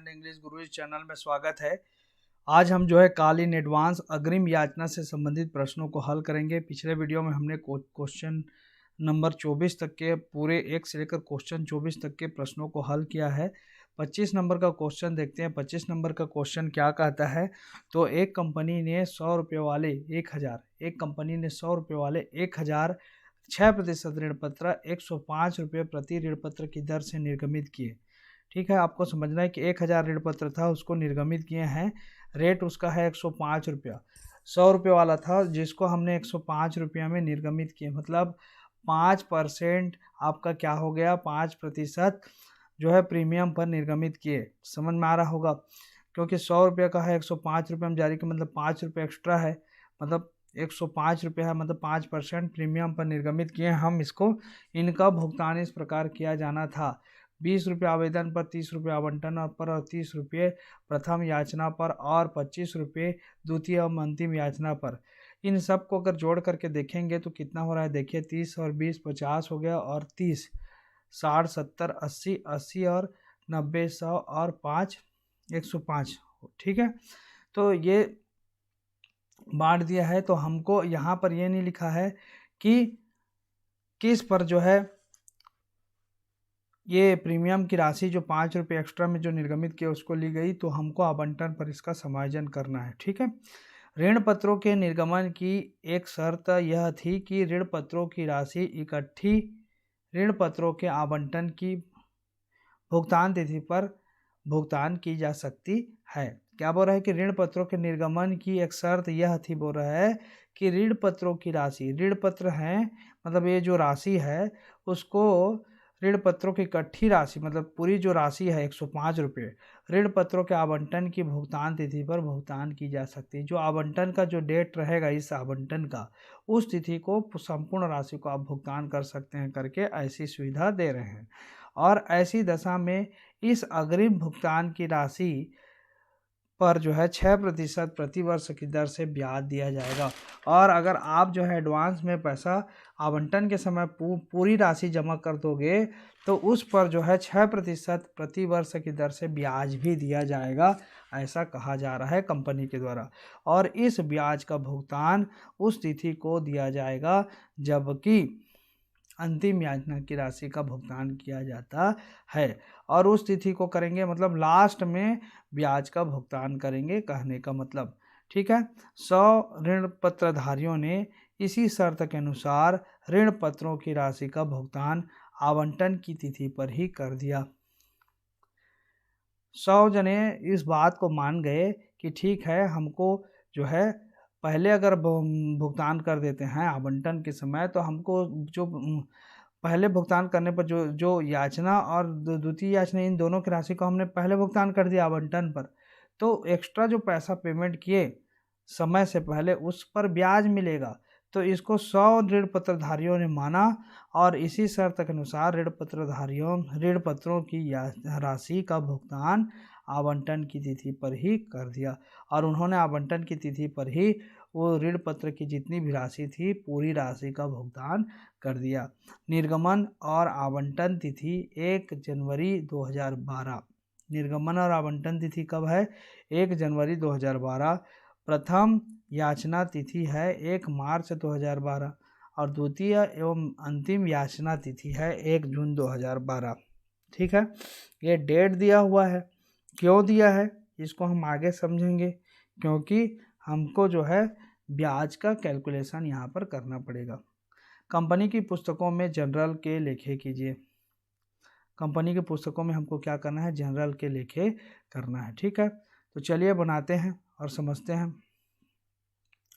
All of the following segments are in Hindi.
इंग्लिश गुरु इस चैनल में स्वागत है। आज हम जो है कॉल इन एडवांस अग्रिम याचना से संबंधित प्रश्नों को हल करेंगे। पिछले वीडियो में हमने क्वेश्चन नंबर 24 तक के पूरे 1 से लेकर क्वेश्चन 24 तक के प्रश्नों को हल किया है। 25 नंबर का क्वेश्चन देखते हैं। 25 नंबर का क्वेश्चन क्या कहता है, तो एक कंपनी ने 100 रुपये वाले 1000 6% ऋण पत्र 105 रुपये प्रति ऋण पत्र की दर से निर्गमित किए। ठीक है, आपको समझना है कि 1000 ऋण पत्र था, उसको निर्गमित किए हैं। रेट उसका है 105 रुपया। 100 रुपये वाला था जिसको हमने 105 रुपया में निर्गमित किए, मतलब 5% आपका क्या हो गया, 5% जो है प्रीमियम पर निर्गमित किए। समझ में आ रहा होगा, क्योंकि 100 रुपये का है, 105 रुपये हम जारी किए, मतलब 5 रुपये एक्स्ट्रा है, मतलब 105 रुपये है, मतलब 5% प्रीमियम पर निर्गमित किए हम इसको। इनका भुगतान इस प्रकार किया जाना था: 20 रुपये आवेदन पर, 30 रुपये आवंटन पर और 30 रुपये प्रथम याचना पर और 25 रुपये द्वितीय एवं अंतिम याचना पर। इन सब को अगर जोड़ करके देखेंगे तो कितना हो रहा है, देखिए 30 और 20 50 हो गया, और 30 60 70 80 80 और 90 100 और 5 105। ठीक है, तो ये बांट दिया है। तो हमको यहाँ पर ये नहीं लिखा है कि किस पर जो है ये प्रीमियम की राशि जो 5 रुपये एक्स्ट्रा में जो निर्गमित किया उसको ली गई, तो हमको आवंटन पर इसका समायोजन करना है। ठीक है, ऋण पत्रों के निर्गमन की एक शर्त यह थी कि ऋण पत्रों की राशि इकट्ठी ऋण पत्रों के आवंटन की भुगतान तिथि पर भुगतान की जा सकती है। क्या बोल रहा है कि ऋण पत्रों के निर्गमन की एक शर्त यह थी, बोल रहा है कि ऋण पत्रों की राशि, ऋण पत्र हैं मतलब ये जो राशि है उसको ऋण पत्रों की इकट्ठी राशि, मतलब पूरी जो राशि है 105 रुपये, ऋण पत्रों के आवंटन की भुगतान तिथि पर भुगतान की जा सकती है। जो आवंटन का जो डेट रहेगा इस आवंटन का, उस तिथि को संपूर्ण राशि को आप भुगतान कर सकते हैं करके ऐसी सुविधा दे रहे हैं। और ऐसी दशा में इस अग्रिम भुगतान की राशि पर जो है 6% प्रति वर्ष की दर से ब्याज दिया जाएगा। और अगर आप जो है एडवांस में पैसा आवंटन के समय पूरी राशि जमा कर दोगे तो उस पर जो है 6% प्रति वर्ष की दर से ब्याज भी दिया जाएगा, ऐसा कहा जा रहा है कंपनी के द्वारा। और इस ब्याज का भुगतान उस तिथि को दिया जाएगा जबकि अंतिम याचना की राशि का भुगतान किया जाता है। और उस तिथि को करेंगे, मतलब लास्ट में ब्याज का भुगतान करेंगे, कहने का मतलब। ठीक है, 100 ऋण पत्रधारियों ने इसी शर्त के अनुसार ऋण पत्रों की राशि का भुगतान आवंटन की तिथि पर ही कर दिया। 100 जने इस बात को मान गए कि ठीक है, हमको जो है पहले अगर भुगतान कर देते हैं आवंटन के समय, तो हमको जो पहले भुगतान करने पर जो याचना और द्वितीय याचना, इन दोनों की राशि को हमने पहले भुगतान कर दिया आवंटन पर, तो एक्स्ट्रा जो पैसा पेमेंट किए समय से पहले उस पर ब्याज मिलेगा। तो इसको 100 ऋण पत्रधारियों ने माना और इसी शर्त के अनुसार ऋण पत्रों की राशि का भुगतान आवंटन की तिथि पर ही कर दिया। और उन्होंने आवंटन की तिथि पर ही वो ऋण पत्र की जितनी भी राशि थी पूरी राशि का भुगतान कर दिया। निर्गमन और आवंटन तिथि 1 जनवरी 2012। निर्गमन और आवंटन तिथि कब है? 1 जनवरी 2012। प्रथम याचना तिथि है 1 मार्च 2012 और द्वितीय एवं अंतिम याचना तिथि है 1 जून 2012। ठीक है, ये डेट दिया हुआ है। क्यों दिया है इसको हम आगे समझेंगे, क्योंकि हमको जो है ब्याज का कैलकुलेशन यहाँ पर करना पड़ेगा। कंपनी की पुस्तकों में जनरल के लेखे कीजिए। कंपनी की पुस्तकों में हमको क्या करना है? जनरल के लेखे करना है। ठीक है, तो चलिए बनाते हैं और समझते हैं।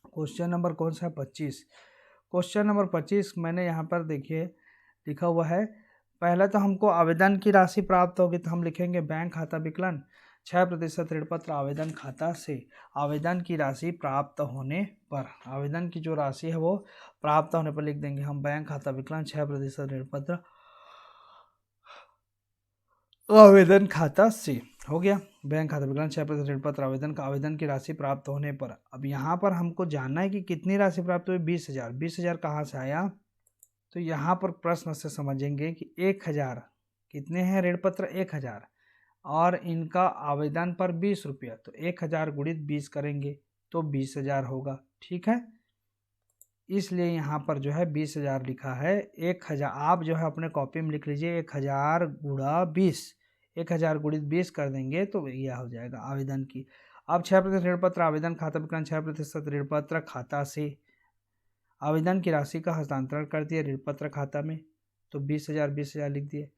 क्वेश्चन नंबर कौन सा है? 25। क्वेश्चन नंबर 25 मैंने यहाँ पर देखिए लिखा हुआ है। पहले तो हमको आवेदन की राशि प्राप्त होगी, तो हम लिखेंगे बैंक खाता विकलन 6% ऋण पत्र आवेदन खाता से आवेदन की राशि प्राप्त होने पर, आवेदन की जो राशि है वो प्राप्त होने पर लिख देंगे हम बैंक खाता विकलन 6% ऋण पत्र आवेदन खाता से। हो गया, बैंक खाता विकलन 6% ऋण पत्र आवेदन का आवेदन की राशि प्राप्त होने पर। अब यहाँ पर हमको जानना है कि कितनी राशि प्राप्त हुई? 20,000। 20,000 कहाँ से आया? तो यहाँ पर प्रश्न से समझेंगे कि 1,000 कितने हैं ऋण पत्र? 1,000 और इनका आवेदन पर 20 रुपया, तो 1000 गुणित 20 करेंगे तो 20,000 होगा। ठीक है, इसलिए यहाँ पर जो है 20,000 लिखा है। 1000 आप जो है अपने कॉपी में लिख लीजिए 1000 गुणा 20, 1000 गुणित 20 कर देंगे तो यह हो जाएगा आवेदन की। अब 6% ऋण पत्र आवेदन खाता विकलन 6% ऋण पत्र खाता से आवेदन की राशि का हस्तांतरण कर दिए ऋण पत्र खाता में, तो 20,000 लिख दिए।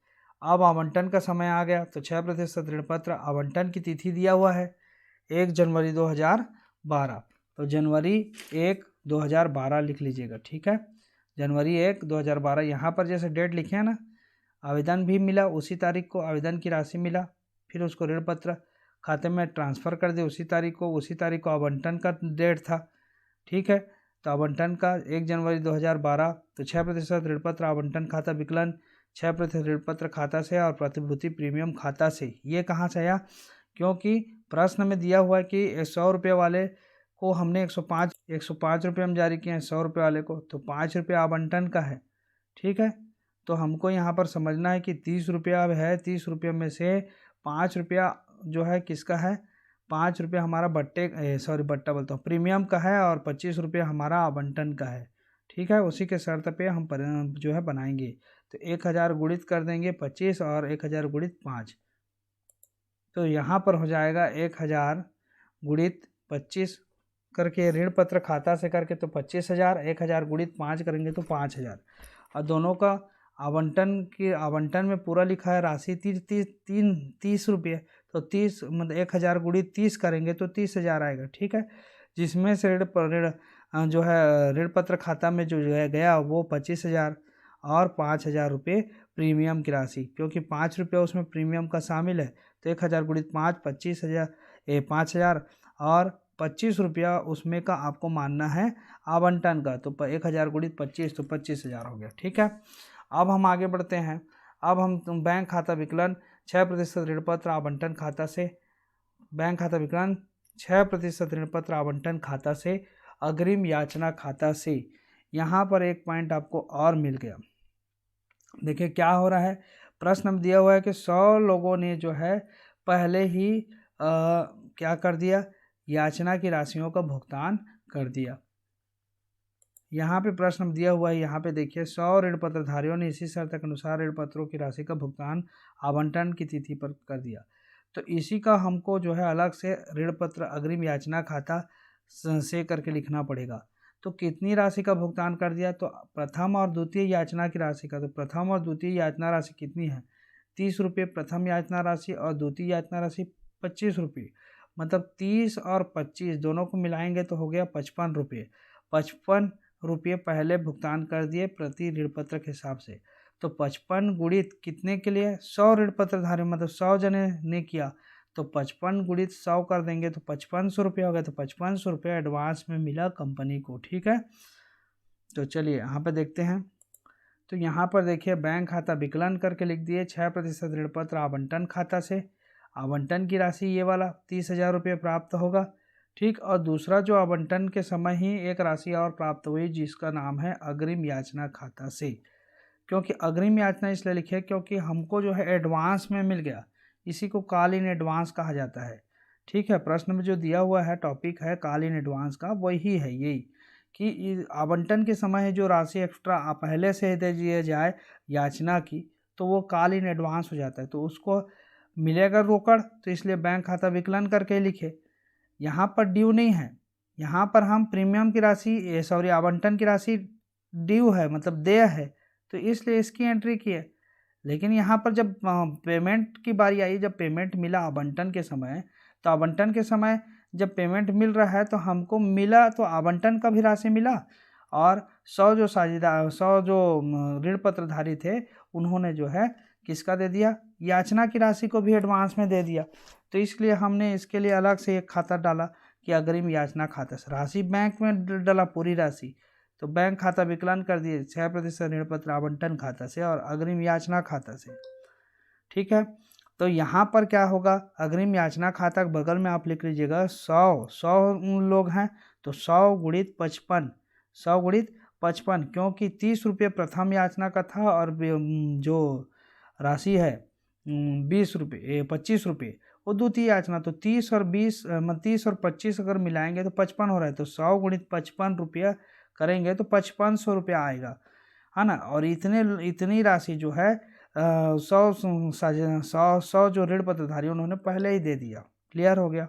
अब आवंटन का समय आ गया, तो 6% ऋण पत्र आवंटन की तिथि दिया हुआ है 1 जनवरी 2012, तो जनवरी 1 2012 लिख लीजिएगा। ठीक है, जनवरी 1 2012। यहाँ पर जैसे डेट लिखे हैं ना, आवेदन भी मिला उसी तारीख को, आवेदन की राशि मिला, फिर उसको ऋण पत्र खाते में ट्रांसफ़र कर दे उसी तारीख को आवंटन का डेट था। ठीक है, तो आवंटन का 1 जनवरी 2012, तो 6% ऋण पत्र आवंटन खाता विकलन 6% ऋण पत्र खाता से और प्रतिभूति प्रीमियम खाता से। ये कहाँ से आया? क्योंकि प्रश्न में दिया हुआ है कि 100 रुपये वाले को हमने 105 रुपये में जारी किए हैं 100 रुपये वाले को, तो 5 रुपये आवंटन का है। ठीक है, तो हमको यहाँ पर समझना है कि 30 रुपया है, 30 रुपये में से 5 रुपया जो है किसका है, 5 रुपये हमारा बट्टा बोलता हूँ प्रीमियम का है और 25 रुपये हमारा आवंटन का है। ठीक है, उसी के शर्त पे हम जो है बनाएंगे, तो 1000 गुणित कर देंगे 25 और 1000 गुणित 5, तो यहाँ पर हो जाएगा 1000 गुणित 25 करके ऋण पत्र खाता से करके तो 25,000, 1000 गुणित 5 करेंगे तो 5,000। और दोनों का आवंटन में पूरा लिखा है राशि 30 रुपये, तो 30 मतलब 1000 गुणित 30 करेंगे तो 30,000 आएगा। ठीक है, जिसमें से जो है ऋण पत्र खाता में जो है गया वो 25,000 और 5,000 रुपये प्रीमियम की राशि, क्योंकि 5 रुपये उसमें प्रीमियम का शामिल है, तो 1000 गुणित 5 5,000 और 25 रुपया उसमें का आपको मानना है आवंटन का, तो 1000 गुणित 25 तो 25,000 हो गया। ठीक है, अब हम आगे बढ़ते हैं। अब हम बैंक खाता विकलन 6% ऋण पत्र आवंटन खाता से, बैंक खाता विकलन 6% ऋण पत्र आवंटन खाता से अग्रिम याचना खाता से। यहाँ पर एक पॉइंट आपको और मिल गया। देखिए क्या हो रहा है, प्रश्न में दिया हुआ है कि 100 लोगों ने जो है पहले ही क्या कर दिया, याचना की राशियों का भुगतान कर दिया। यहाँ पे प्रश्न दिया हुआ है, यहाँ पे देखिए 100 ऋण पत्रधारियों ने इसी शर्त के अनुसार ऋण पत्रों की राशि का भुगतान आवंटन की तिथि पर कर दिया, तो इसी का हमको जो है अलग से ऋण पत्र अग्रिम याचना खाता से करके लिखना पड़ेगा। तो कितनी राशि का भुगतान कर दिया, तो प्रथम और द्वितीय याचना की राशि का, तो प्रथम और द्वितीय याचना राशि कितनी है, 30 रुपये प्रथम याचना राशि और द्वितीय याचना राशि 25 रुपये, मतलब 30 और 25 दोनों को मिलाएंगे तो हो गया 55 रुपये। 55 रुपये पहले भुगतान कर दिए प्रति ऋण पत्र के हिसाब से, तो 55 गुणित कितने के लिए, 100 ऋण पत्रधारी मतलब 100 जने ने किया, तो 55 गुणित 100 कर देंगे तो 5500 रुपये हो गया, तो 5500 रुपये एडवांस में मिला कंपनी को। ठीक है, तो चलिए यहाँ पे देखते हैं। तो यहाँ पर देखिए बैंक खाता विकलन करके लिख दिए 6% ऋण पत्र आवंटन खाता से, आवंटन की राशि ये वाला 30,000 रुपये प्राप्त होगा। ठीक, और दूसरा जो आवंटन के समय ही एक राशि और प्राप्त हुई जिसका नाम है अग्रिम याचना खाता से। क्योंकि अग्रिम याचना इसलिए लिखे क्योंकि हमको जो है एडवांस में मिल गया, इसी को कॉल इन एडवांस कहा जाता है। ठीक है, प्रश्न में जो दिया हुआ है टॉपिक है कॉल इन एडवांस का, वही है यही कि आवंटन के समय जो राशि एक्स्ट्रा पहले से दे दिया जाए याचना की, तो वो कॉल इन एडवांस हो जाता है, तो उसको मिलेगा रोकड़, तो इसलिए बैंक खाता विकलन करके लिखे। यहाँ पर ड्यू नहीं है, यहाँ पर हम प्रीमियम की राशि आवंटन की राशि ड्यू है मतलब देय है, तो इसलिए इसकी एंट्री की है। लेकिन यहाँ पर जब पेमेंट की बारी आई, जब पेमेंट मिला आवंटन के समय, तो आवंटन के समय जब पेमेंट मिल रहा है तो हमको मिला तो आवंटन का भी राशि मिला, और 100 जो ऋण पत्रधारी थे उन्होंने जो है किसका दे दिया, याचना की राशि को भी एडवांस में दे दिया। तो इसलिए हमने इसके लिए अलग से एक खाता डाला कि अग्रिम याचना खाता से, राशि बैंक में डाला पूरी राशि, तो बैंक खाता विकलन कर दिए 6% ऋण पत्र आवंटन खाता से और अग्रिम याचना खाता से। ठीक है, तो यहाँ पर क्या होगा, अग्रिम याचना खाता के बगल में आप लिख लीजिएगा 100 लोग हैं तो 100 गुणित 55, 100 गुणित 55, क्योंकि 30 रुपये प्रथम याचना का था और जो राशि है 20 रुपये 25 रुपये, वो द्वितीय याचना। तो 30 और 20 30 और 25 अगर मिलाएंगे तो 55 हो रहा है, तो 100 गुणित 55 रुपया करेंगे तो 5500 रुपया आएगा, है ना। और इतनी राशि जो है 100 जो ऋण पत्रधारी उन्होंने पहले ही दे दिया। क्लियर हो गया।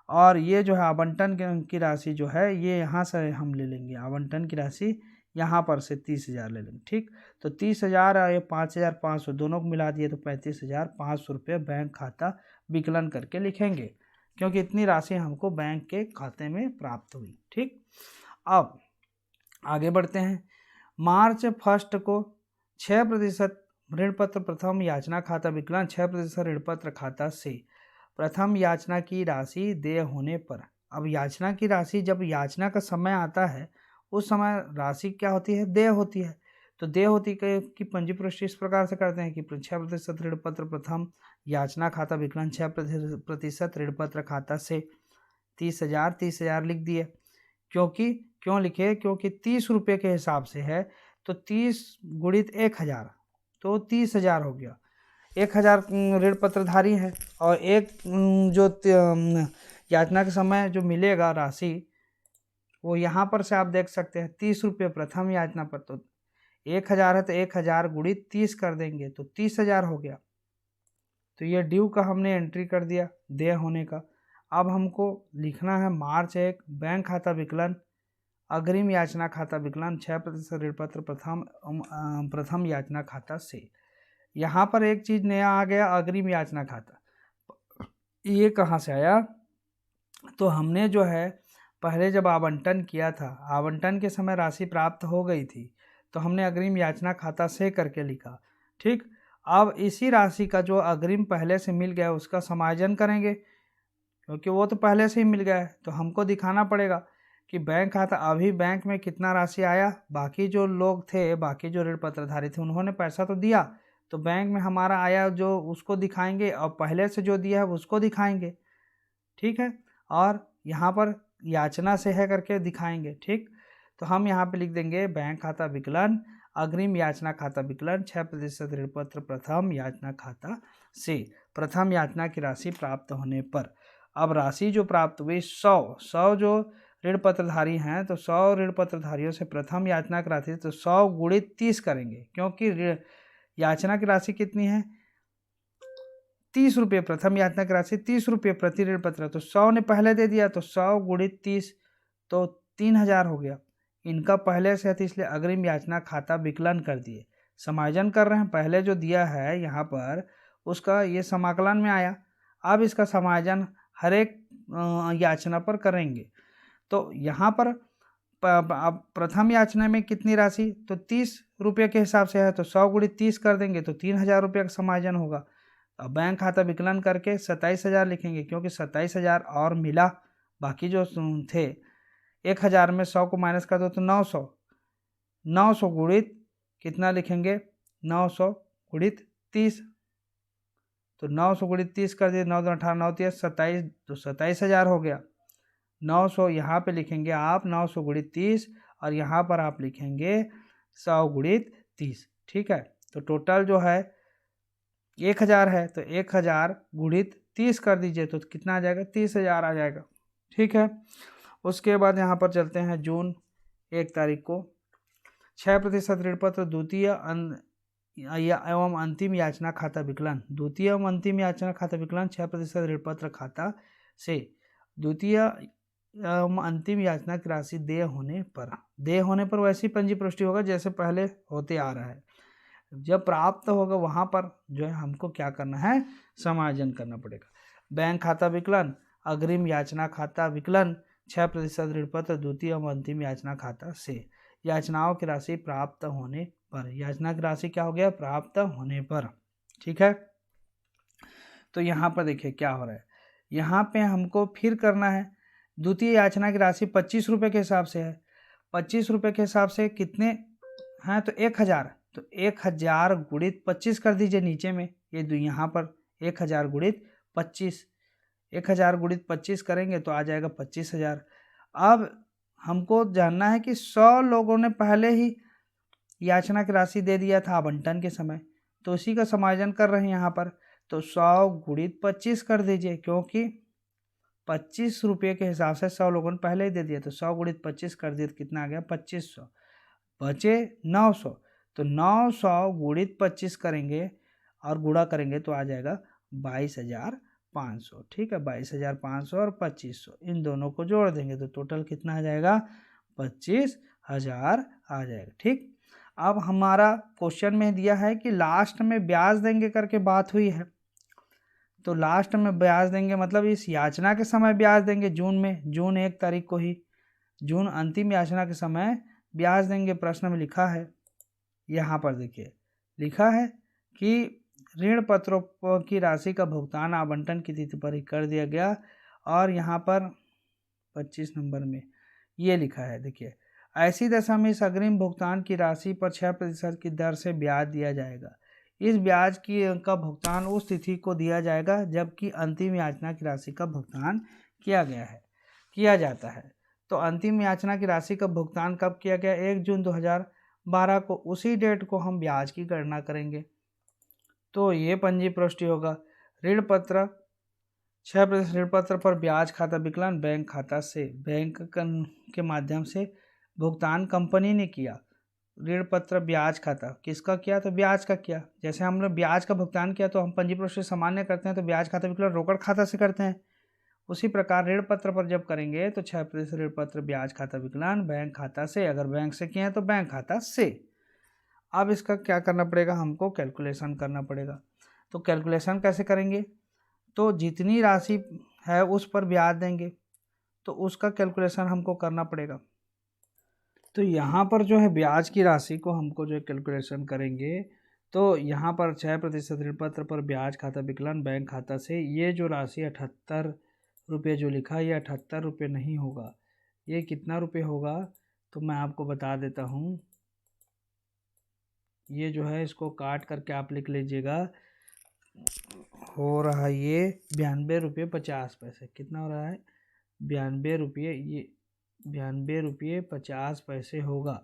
और ये जो है आवंटन की राशि जो है ये यहाँ से हम ले लेंगे, आवंटन की राशि यहाँ पर से 30,000 ले लेंगे। ठीक, तो 30,000 और ये 5,500 दोनों को मिला दिए तो 35,500 रुपये बैंक खाता विकलन करके लिखेंगे, क्योंकि इतनी राशि हमको बैंक के खाते में प्राप्त हुई। ठीक, अब आगे बढ़ते हैं। मार्च 1 को 6% ऋण पत्र प्रथम याचना खाता विकलन 6% ऋण पत्र खाता से प्रथम याचना की राशि देय होने पर। अब याचना की राशि जब याचना का समय आता है उस समय राशि क्या होती है, देय होती है। तो देय होती है कि पंजीकृत इस प्रकार से करते हैं कि 6% ऋण पत्र प्रथम याचना खाता विकलन 6% ऋण पत्र खाता से 30,000 लिख दिए। क्यों लिखे, क्योंकि 30 रुपये के हिसाब से है, तो 30 गुणित 1,000 तो 30,000 हो गया। 1,000 ऋण पत्रधारी है और एक जो याचना के समय जो मिलेगा राशि वो यहाँ पर से आप देख सकते हैं 30 रुपये प्रथम याचना पर। तो 1,000 है तो 1,000 गुणित 30 कर देंगे तो 30,000 हो गया। तो ये ड्यू का हमने एंट्री कर दिया, देय होने का। अब हमको लिखना है मार्च 1 बैंक खाता विकलन अग्रिम याचना खाता विकलन 6% ऋण पत्र प्रथम याचना खाता से। यहाँ पर एक चीज नया आ गया, अग्रिम याचना खाता। ये कहाँ से आया, तो हमने जो है पहले जब आवंटन किया था, आवंटन के समय राशि प्राप्त हो गई थी तो हमने अग्रिम याचना खाता से करके लिखा। ठीक, अब इसी राशि का जो अग्रिम पहले से मिल गया उसका समायोजन करेंगे, क्योंकि वो तो पहले से ही मिल गया है। तो हमको दिखाना पड़ेगा कि बैंक खाता अभी बैंक में कितना राशि आया, बाकी जो लोग थे, बाकी जो ऋण पत्रधारी थे उन्होंने पैसा तो दिया, तो बैंक में हमारा आया जो उसको दिखाएंगे और पहले से जो दिया है उसको दिखाएंगे। ठीक है, और यहाँ पर याचना से है करके दिखाएंगे। ठीक, तो हम यहाँ पे लिख देंगे बैंक खाता विकलन अग्रिम याचना खाता विकलन 6% ऋण पत्र प्रथम याचना खाता से प्रथम याचना की राशि प्राप्त होने पर। अब राशि जो प्राप्त हुई 100 जो ऋण पत्रधारी हैं तो 100 ऋण पत्रधारियों से प्रथम याचना की राशि तो 100 गुणित 30 करेंगे, क्योंकि याचना की राशि कितनी है 30 रुपये, प्रथम याचना की राशि 30 रुपये प्रति ऋण पत्र। तो 100 ने पहले दे दिया तो 100 गुणित 30 तो 3,000 हो गया। इनका पहले से है इसलिए अग्रिम याचना खाता विकलन कर दिए। समायोजन कर रहे हैं, पहले जो दिया है यहाँ पर उसका ये समाकलन में आया। अब इसका समायोजन हर एक याचना पर करेंगे। तो यहाँ पर अब प्रथम याचना में कितनी राशि, तो 30 रुपये के हिसाब से है तो 100 गुणित 30 कर देंगे तो 3,000 रुपये का समायोजन होगा। अब बैंक खाता विकलन करके 27,000 लिखेंगे, क्योंकि 27,000 और मिला, बाकी जो थे 1,000 में 100 को माइनस कर दो तो 900 गुणित कितना लिखेंगे 900 गुणित 30, तो 900 गुणित 30 कर दिए 9 18 9 30 27, तो 27,000 हो गया। 900 यहाँ पे लिखेंगे आप 900 गुणित 30 और यहाँ पर आप लिखेंगे 100 गुणित 30। ठीक है, तो टोटल जो है 1,000 है तो 1,000 गुणित 30 कर दीजिए तो कितना आ जाएगा 30,000 आ जाएगा। ठीक है, उसके बाद यहाँ पर चलते हैं जून 1 तारीख को 6% ऋण पत्र द्वितीय एवं अंतिम याचना खाता विकलन द्वितीय एवं अंतिम याचना खाता विकलन 6% ऋण पत्र खाता से द्वितीय एवं अंतिम याचना की राशि देय होने पर वैसी पंजीपुष्टि होगा जैसे पहले होते आ रहा है। जब प्राप्त होगा वहाँ पर जो है हमको क्या करना है, समायोजन करना पड़ेगा। बैंक खाता विकलन अग्रिम याचना खाता विकलन 6% ऋण पत्र द्वितीय एवं अंतिम याचना खाता से याचनाओं की राशि प्राप्त होने पर। याचना की राशि क्या हो गया, प्राप्त होने पर। ठीक है, तो यहाँ पर देखिए क्या हो रहा है, यहाँ पे हमको फिर करना है। द्वितीय याचना की राशि 25 रुपये के हिसाब से है। 25 रुपये के हिसाब से कितने हैं, तो 1,000, तो 1,000 गुणित 25 कर दीजिए नीचे में, ये यहाँ पर 1,000 गुणित 25, 1,000 गुणित 25 करेंगे तो आ जाएगा 25,000। अब हमको जानना है कि 100 लोगों ने पहले ही याचना की राशि दे दिया था आवंटन के समय, तो इसी का समायोजन कर रहे हैं यहाँ पर। तो 100 गुणित 25 कर दीजिए, क्योंकि 25 रुपये के हिसाब से 100 लोगों ने पहले ही दे दिया। तो 100 गुणित 25 कर दिए तो कितना आ गया 2500, बचे 900। तो 900 गुणित 25 करेंगे और गुणा करेंगे तो आ जाएगा 22,500। ठीक है, 22,500 और 2500 इन दोनों को जोड़ देंगे तो टोटल कितना आ जाएगा 25,000 आ जाएगा। ठीक, अब हमारा क्वेश्चन में दिया है कि लास्ट में ब्याज देंगे करके बात हुई है। तो लास्ट में ब्याज देंगे मतलब इस याचना के समय ब्याज देंगे, जून में, जून 1 तारीख को ही, जून अंतिम याचना के समय ब्याज देंगे। प्रश्न में लिखा है, यहाँ पर देखिए लिखा है कि ऋण पत्रों की राशि का भुगतान आवंटन की तिथि पर ही कर दिया गया। और यहाँ पर 25 नंबर में ये लिखा है, देखिए ऐसी दशा में इस अग्रिम भुगतान की राशि पर 6% की दर से ब्याज दिया जाएगा। इस ब्याज का भुगतान उस तिथि को दिया जाएगा जबकि अंतिम याचना की राशि का भुगतान किया जाता है। तो अंतिम याचना की राशि का भुगतान कब किया गया, 1 जून 2012 को। उसी डेट को हम ब्याज की गणना करेंगे। तो ये पंजी प्रविष्टि होगा। ऋण पत्र 6% ऋण पत्र पर ब्याज खाता विकलन बैंक खाता से, बैंक के माध्यम से भुगतान कंपनी ने किया। ऋण पत्र ब्याज खाता किसका किया, तो ब्याज का किया। जैसे हम लोग ब्याज का भुगतान किया तो हम पंजी प्रविष्टि सामान्य करते हैं, तो ब्याज खाता विकलन रोकड़ खाता से करते हैं। उसी प्रकार ऋण पत्र पर जब करेंगे तो 6% ऋण पत्र ब्याज खाता विकलन बैंक खाता से, अगर बैंक से किए हैं तो बैंक खाता से। अब इसका क्या करना पड़ेगा, हमको कैलकुलेशन करना पड़ेगा। तो कैलकुलेशन कैसे करेंगे, तो जितनी राशि है उस पर ब्याज देंगे, तो उसका कैलकुलेशन हमको करना पड़ेगा। तो यहाँ पर जो है ब्याज की राशि को हमको जो है कैलकुलेशन करेंगे, तो यहाँ पर 6% ऋण पत्र पर ब्याज खाता विकलन बैंक खाता से, ये जो राशि 78 रुपये जो लिखा है, ये 78 रुपये नहीं होगा, ये कितना रुपये होगा, तो मैं आपको बता देता हूँ। ये जो है इसको काट करके आप लिख लीजिएगा, हो रहा है ये 92.50 रुपये। कितना हो रहा है, 92 रुपये, ये 92.50 रुपये होगा।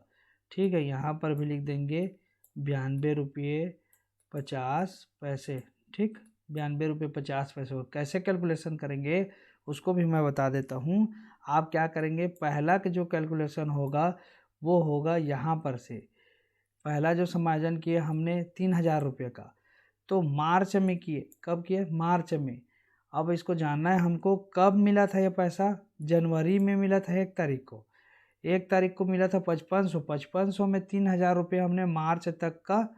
ठीक है, यहाँ पर भी लिख देंगे 92.50 रुपये। ठीक, 92.50 रुपये होगा। कैसे कैलकुलेशन करेंगे उसको भी मैं बता देता हूँ। आप क्या करेंगे, पहला का जो कैलकुलेशन होगा वो होगा यहाँ पर से। पहला जो समायोजन किए हमने 3,000 रुपये का, तो मार्च में किए, कब किए, मार्च में। अब इसको जानना है हमको कब मिला था ये पैसा, जनवरी में मिला था 1 तारीख को। 1 तारीख को मिला था 5500 में 3,000 रुपये हमने मार्च तक का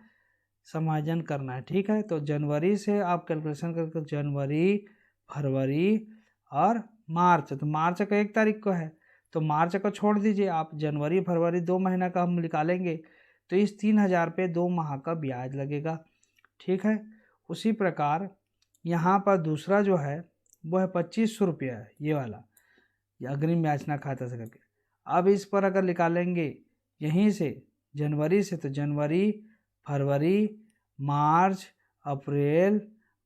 समायोजन करना है। ठीक है, तो जनवरी से आप कैलकुलेशन करके जनवरी, फरवरी और मार्च, तो मार्च का 1 तारीख को है तो मार्च को छोड़ दीजिए आप, जनवरी फरवरी 2 महीना का हम निकालेंगे, तो इस 3,000 पे 2 माह का ब्याज लगेगा। ठीक है, उसी प्रकार यहाँ पर दूसरा जो है वो है 2500 रुपया है, ये वाला, ये अग्रिम याचना खाता से करके। अब इस पर अगर निकालेंगे यहीं से जनवरी से, तो जनवरी, फरवरी, मार्च, अप्रैल,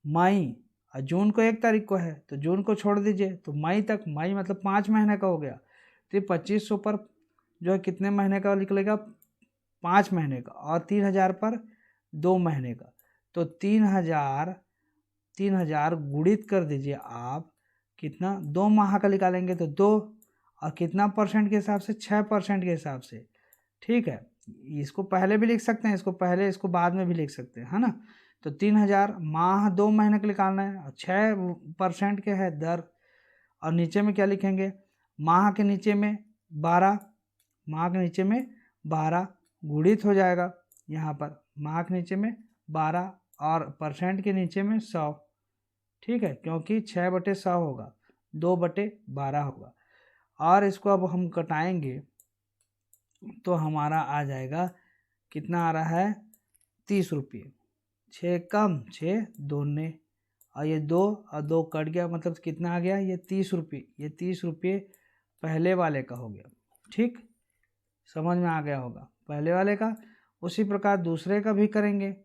मई, और जून को 1 तारीख को है तो जून को छोड़ दीजिए, तो मई तक, मई मतलब 5 महीने का हो गया। तो 2500 पर जो है कितने महीने का निकलेगा, 5 महीने का, और 3,000 पर 2 महीने का। तो 3,000 गुणित कर दीजिए आप, कितना, 2 माह का निकालेंगे तो 2, और कितना परसेंट के हिसाब से, 6% के हिसाब से। ठीक है, इसको पहले भी लिख सकते हैं, इसको पहले, इसको बाद में भी लिख सकते हैं, है ना। तो 3,000 माह 2 महीने का निकालना है, और 6% के है दर, और नीचे में क्या लिखेंगे, माह के नीचे में 12, माह के नीचे में 12 गुणित हो जाएगा, यहाँ पर माह के नीचे में 12 और परसेंट के नीचे में 100। ठीक है, क्योंकि 6/100 होगा, 2/12 होगा। और इसको अब हम कटाएंगे तो हमारा आ जाएगा, कितना आ रहा है, 30 रुपये। 6 कम 6 दूने, और ये 2 और 2 कट गया, मतलब कितना आ गया, ये 30 रुपये। ये 30 रुपये पहले वाले का हो गया। ठीक, समझ में आ गया होगा पहले वाले का। उसी प्रकार दूसरे का भी करेंगे।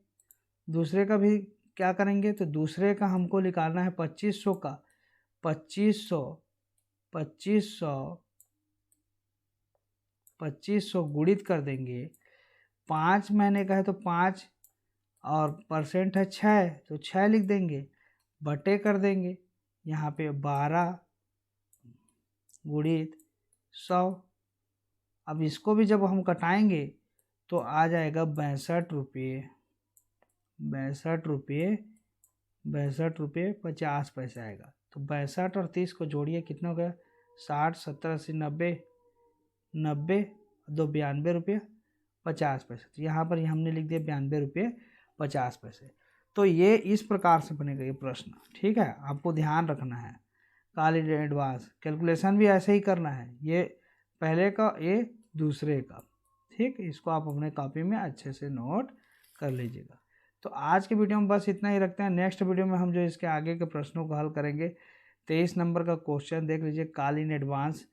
दूसरे का भी क्या करेंगे, तो दूसरे का हमको निकालना है 2500 का। 2500 गुणित कर देंगे, 5 महीने का है तो 5 और परसेंट है 6 तो 6 लिख देंगे, बटे कर देंगे यहाँ पे 12 गुणित 100। अब इसको भी जब हम कटाएंगे तो आ जाएगा 62 रुपये 50 आएगा। तो 62 और 30 को जोड़िए, कितना हो गया? 60, 70, 80, 90, 92 रुपये 50 पैसे। तो यहाँ पर हमने लिख दिया 92 रुपये 50 पैसे। तो ये इस प्रकार से बनेगा ये प्रश्न, ठीक है, आपको ध्यान रखना है। कॉल इन एडवांस कैलकुलेशन भी ऐसे ही करना है, ये पहले का ये दूसरे का, ठीक। इसको आप अपने कॉपी में अच्छे से नोट कर लीजिएगा। तो आज के वीडियो में बस इतना ही रखते हैं। नेक्स्ट वीडियो में हम जो इसके आगे के प्रश्नों को हल करेंगे। 23 नंबर का क्वेश्चन देख लीजिए, कॉल इन एडवांस,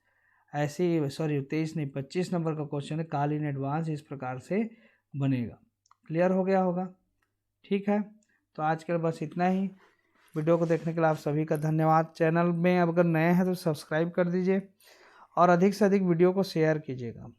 ऐसे ही 23 नहीं 25 नंबर का क्वेश्चन है, कॉल इन एडवांस इस प्रकार से बनेगा। क्लियर हो गया होगा, ठीक है। तो आज के लिए बस इतना ही। वीडियो को देखने के लिए आप सभी का धन्यवाद। चैनल में अगर नए हैं तो सब्सक्राइब कर दीजिए और अधिक से अधिक वीडियो को शेयर कीजिएगा।